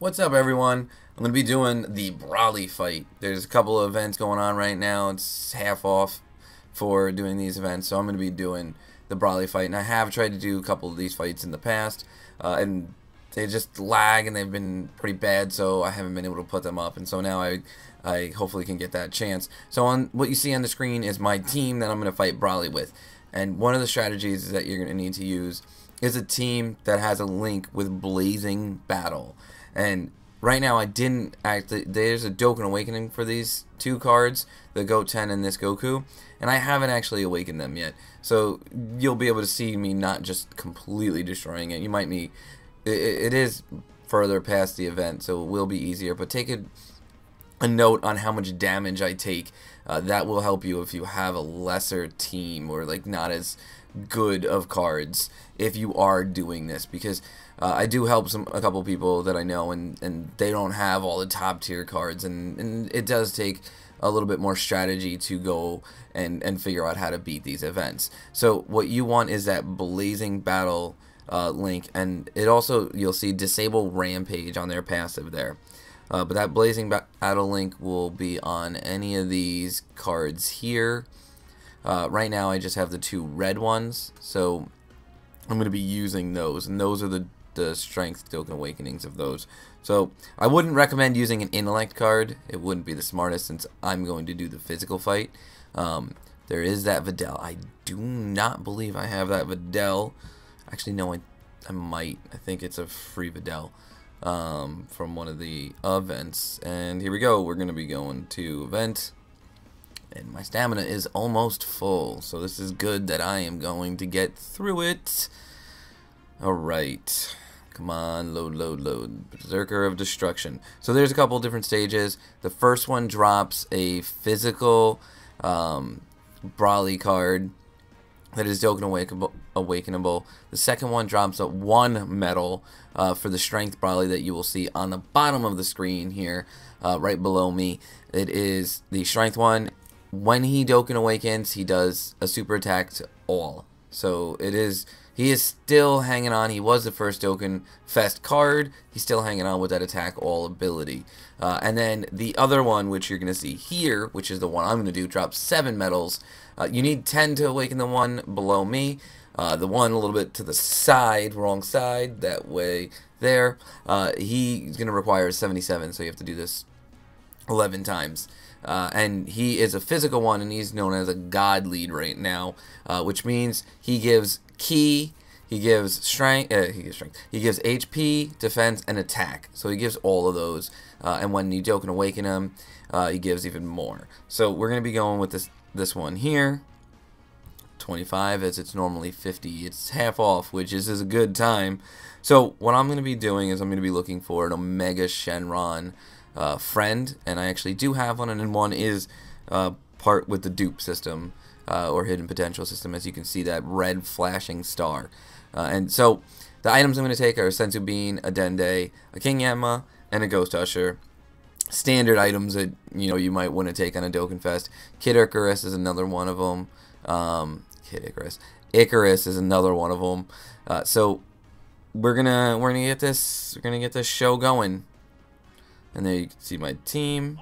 What's up, everyone? I'm going to be doing the Brawly fight. There's a couple of events going on right now. It's half off for doing these events, so I'm going to be doing the Brawly fight. And I have tried to do a couple of these fights in the past, and they just lag and they've been pretty bad, so I haven't been able to put them up. And so now I hopefully can get that chance. So on what you see on the screen is my team that I'm going to fight Brawly with. And one of the strategies that you're going to need to use is a team that has a link with Blazing Battle. And right now I didn't actually, there's a Dokkan Awakening for these two cards, the Go 10 and this Goku, and I haven't actually awakened them yet. So you'll be able to see me not just completely destroying it. You might be, it is further past the event, so it will be easier, but take a note on how much damage I take. That will help you if you have a lesser team or like not as good of cards if you are doing this, because I do help a couple people that I know, and they don't have all the top tier cards, and it does take a little bit more strategy to go and figure out how to beat these events. So what you want is that Blazing Battle link, and it also, you'll see Disable Rampage on their passive there. But that Blazing Battle link will be on any of these cards here. Right now I just have the two red ones, so I'm going to be using those, and those are the strength Dokkan Awakenings of those. So I wouldn't recommend using an intellect card. It wouldn't be the smartest since I'm going to do the physical fight. There is that Videl. I do not believe I have that Videl. Actually, no, I might. I think it's a free Videl from one of the events. And here we go. We're going to be going to event. And my stamina is almost full, so this is good that I am going to get through it. Alright. Come on, load, load, load. Berserker of Destruction. So there's a couple different stages. The first one drops a physical Brawly card that is Dokkan Awakenable. The second one drops a 1 medal for the Strength Brawly that you will see on the bottom of the screen here, right below me. It is the Strength one. When he Dokkan Awakens, he does a super attack to all. So he is still hanging on. He was the first Dokkan Fest card. He's still hanging on with that attack all ability. And then the other one, which you're going to see here, which is the one I'm going to do, drops 7 medals. You need 10 to awaken the one below me. The one a little bit to the side, wrong side, that way there. He's going to require 77, so you have to do this 11 times. And he is a physical one, and he's known as a god lead right now, which means he gives ki, he gives strength, he gives HP, defense, and attack. So he gives all of those, and when you Dokkan Awaken him, he gives even more. So we're going to be going with this one here, 25, as it's normally 50. It's half off, which is a good time. So what I'm going to be doing is I'm going to be looking for an Omega Shenron friend, and I actually do have one, and then one is part with the dupe system or hidden potential system, as you can see that red flashing star. And so the items I'm going to take are a Senzu Bean, a Dende, a King Yama, and a Ghost Usher. Standard items that you might want to take on a Dokkan Fest. Kid Icarus is another one of them. Icarus is another one of them. So we're gonna get this show going. And there you can see my team.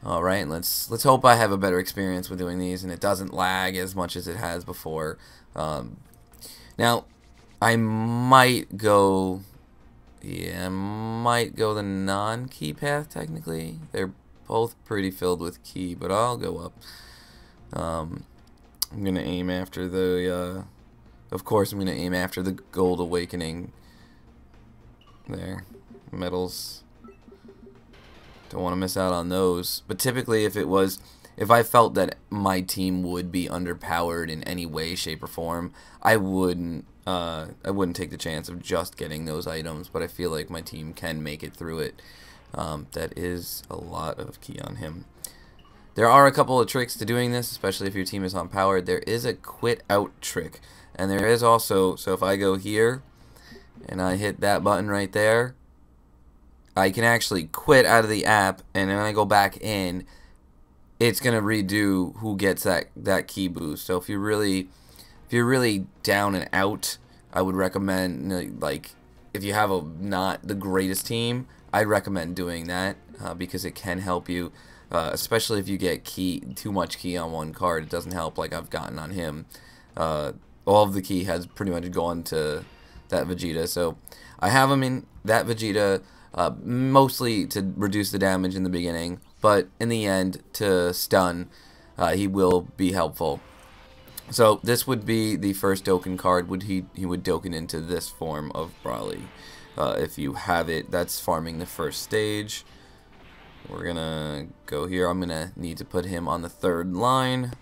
Alright, let's hope I have a better experience with doing these and it doesn't lag as much as it has before. Now, I might go the non-key path technically. They're both pretty filled with key, but I'll go up. I'm gonna aim after the of course I'm gonna aim after the Gold Awakening. There. Medals. Don't want to miss out on those. But typically if I felt that my team would be underpowered in any way, shape, or form, I wouldn't take the chance of just getting those items, but I feel like my team can make it through it. That is a lot of key on him. There are a couple of tricks to doing this, especially if your team is unpowered. There is a quit out trick, and there is also, so if I go here and I hit that button right there, I can actually quit out of the app, and when I go back in, it's gonna redo who gets that key boost. So if you're really down and out, I would recommend like if you have a not the greatest team, I'd recommend doing that because it can help you, especially if you get too much key on one card. It doesn't help like I've gotten on him. All of the key has pretty much gone to that Vegeta, so I have him in that Vegeta mostly to reduce the damage in the beginning, but in the end to stun. He will be helpful. So this would be the first Dokkan card. He would Dokkan into this form of Broly. If you have it, that's farming the first stage. We're gonna go here. I'm gonna need to put him on the third line,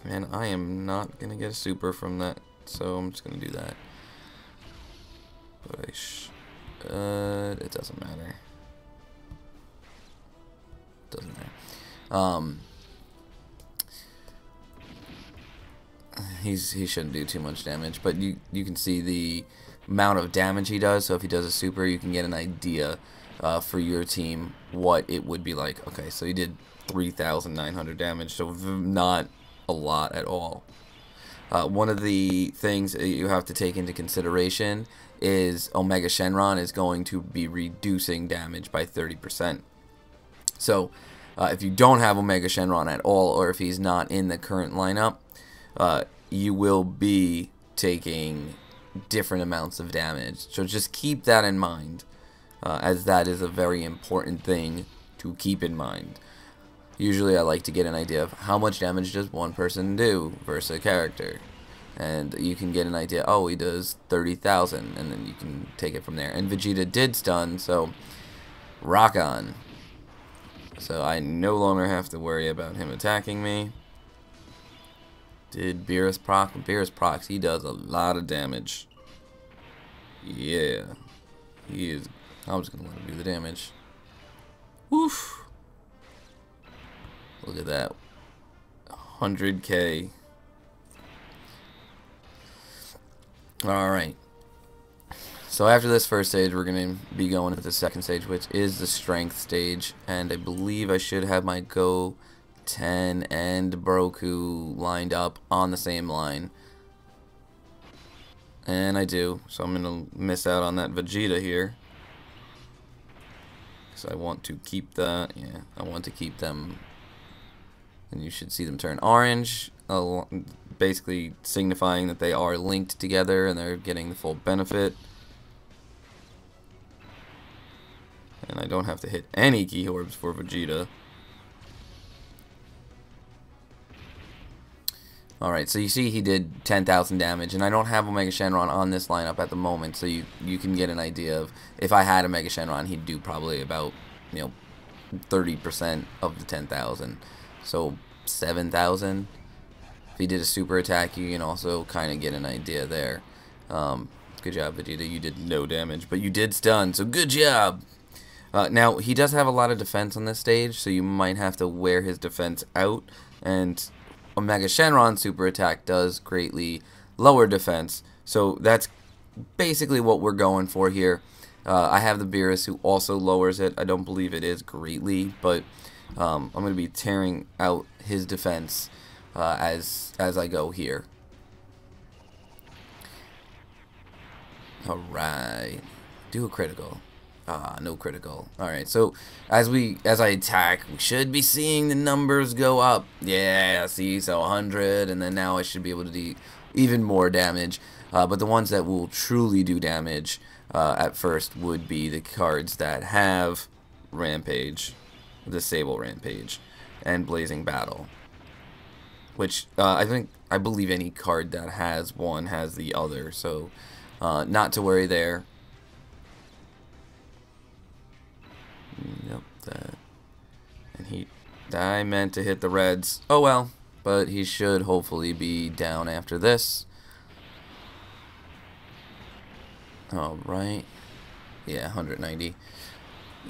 and I am not gonna get a super from that, so I'm just gonna do that. But it doesn't matter. Doesn't matter. He shouldn't do too much damage, but you can see the amount of damage he does. So if he does a super, you can get an idea for your team what it would be like. Okay, so he did 3,900 damage, so not a lot at all. One of the things that you have to take into consideration is Omega Shenron is going to be reducing damage by 30%. So if you don't have Omega Shenron at all, or if he's not in the current lineup, you will be taking different amounts of damage. So just keep that in mind, as that is a very important thing to keep in mind. Usually I like to get an idea of how much damage does one person do versus a character. And you can get an idea, oh, he does 30,000, and then you can take it from there. And Vegeta did stun, so rock on. So I no longer have to worry about him attacking me. Did Beerus proc? Beerus procs, he does a lot of damage. Yeah. He is. I'm just going to let him do the damage. Woof. Look at that. 100k. Alright. So after this first stage, we're going to be going to the second stage, which is the strength stage. And I believe I should have my Go 10 and Broku lined up on the same line. And I do. So I'm going to miss out on that Vegeta here. Because I want to keep that. Yeah, I want to keep them. And you should see them turn orange. Basically signifying that they are linked together and they're getting the full benefit. And I don't have to hit any key orbs for Vegeta. Alright, so you see he did 10,000 damage, and I don't have Omega Shenron on this lineup at the moment, so you can get an idea of, if I had Omega Shenron, he'd do probably about, 30% of the 10,000. So 7,000. If he did a super attack, you can also kind of get an idea there. Good job, Vegeta. You did no damage, but you did stun, so good job! Now, he does have a lot of defense on this stage, so you might have to wear his defense out, and Omega Shenron super attack does greatly lower defense, so that's basically what we're going for here. I have the Beerus who also lowers it. I don't believe it is greatly, but I'm going to be tearing out his defense as I go here. Alright, do a critical. No critical. Alright, so as I attack, we should be seeing the numbers go up. Yeah, see, so 100, and then now I should be able to do even more damage. But the ones that will truly do damage at first would be the cards that have Rampage, Disable Rampage, and Blazing Battle. Which, I believe any card that has one has the other, so not to worry there. Yep, that. And I meant to hit the reds. Oh well, but he should hopefully be down after this. Alright. Yeah, 190.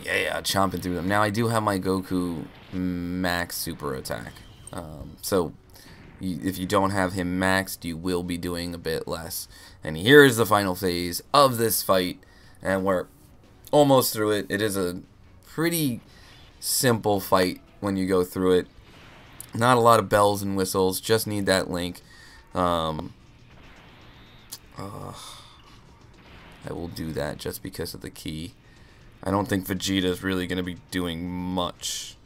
Yeah, chomping through them. Now I do have my Goku max super attack. So if you don't have him maxed, you will be doing a bit less. And here is the final phase of this fight, and we're almost through it. It is a pretty simple fight when you go through it. Not a lot of bells and whistles, just need that link. I will do that just because of the key. I don't think Vegeta's really going to be doing much.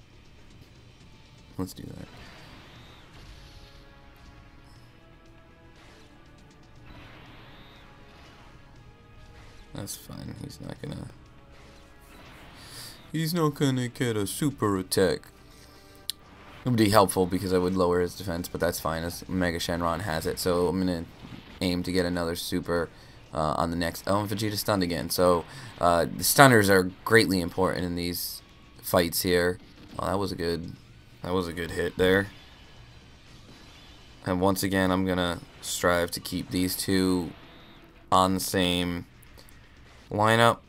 Let's do that. That's fine. He's not gonna get a super attack. It would be helpful because I would lower his defense, but that's fine as Mega Shenron has it. So I'm gonna aim to get another super on the next. Oh, and Vegeta stunned again. So the stunners are greatly important in these fights here. Well, that was a good hit there. And once again, I'm gonna strive to keep these two on the same lineup.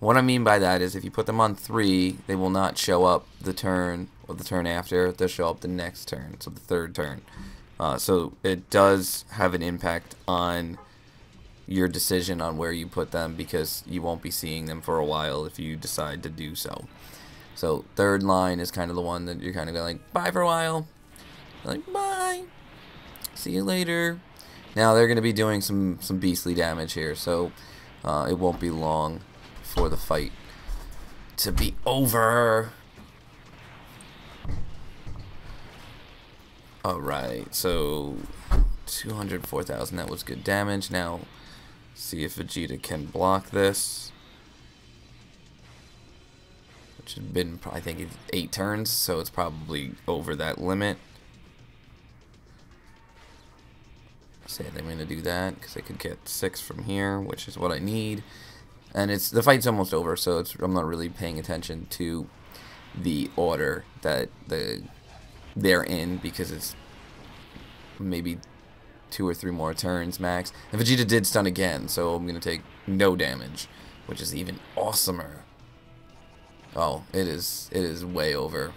What I mean by that is if you put them on 3, they will not show up the turn or the turn after. They'll show up the next turn, so the third turn. So it does have an impact on your decision on where you put them because you won't be seeing them for a while if you decide to do so. So third line is kind of the one that you're kind of going like, bye for a while. Like, bye. See you later. Now they're going to be doing some beastly damage here, so it won't be long for the fight to be over. Alright, so 204,000, that was good damage. Now, see if Vegeta can block this. Which has been, I think, 8 turns, so it's probably over that limit. Say I'm going to do that because I could get 6 from here, which is what I need. And the fight's almost over, so I'm not really paying attention to the order that they're in because it's maybe 2 or 3 more turns max. And Vegeta did stun again, so I'm going to take no damage, which is even awesomer. Oh, it is way over.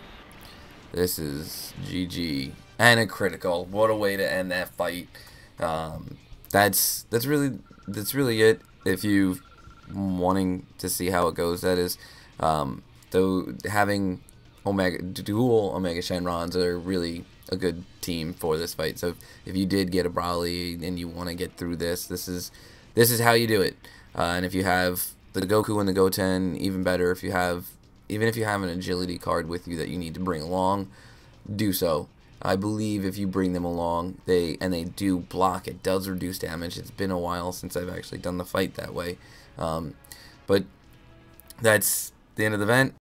This is GG and a critical. What a way to end that fight. That's really it. If you wanting to see how it goes, that is, though having dual Omega Shenrons are really a good team for this fight. So if you did get a Broly and you want to get through this is how you do it. And if you have the Goku and the Goten, even better. Even if you have an agility card with you that you need to bring along, do so. I believe if you bring them along, they do block, it does reduce damage. It's been a while since I've actually done the fight that way. But that's the end of the event.